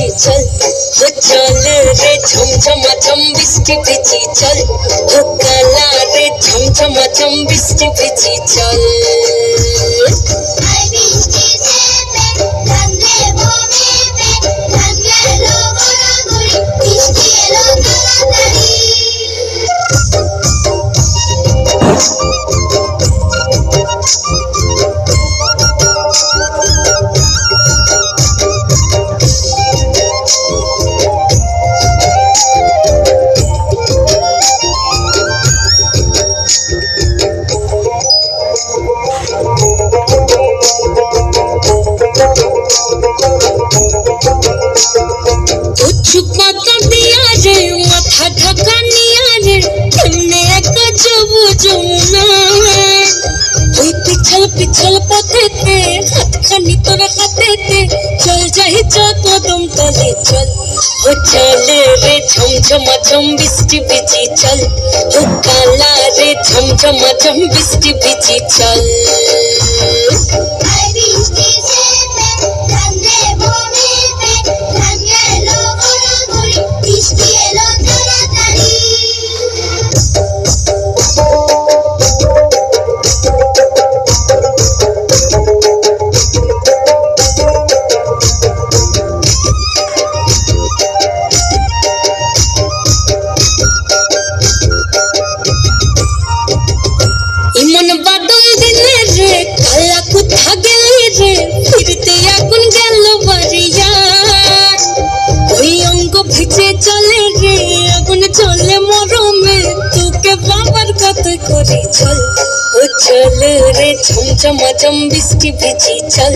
ভিজি চল ও চল রে ঝমঝমাঝম বৃষ্টি ভিজি চল ও কালা রে ঝমঝমাঝম বৃষ্টি ভিজি চল पिछल पथेते हाथखानी तोर हाथेते चल जाहि कदम तले चल ओ चल रे झमझमाझम बृष्टि भिजी चल ओ काला रे झमझमाझम बृष्टि भिजी चल ইমন বাদল দিনে রে কালা কোথা গেলি রে ফিরতে আগুন গেল বাড়িয়া ওই অঙ্গ ভিজে চলে রে আগুন চলে মরমে তোকে বাবার কত করে চল ও চল রে ঝমঝমাঝম বৃষ্টি ভিজি চল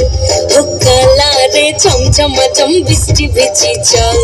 ও কালা রে ঝমঝমাঝম বৃষ্টি ভিজি চল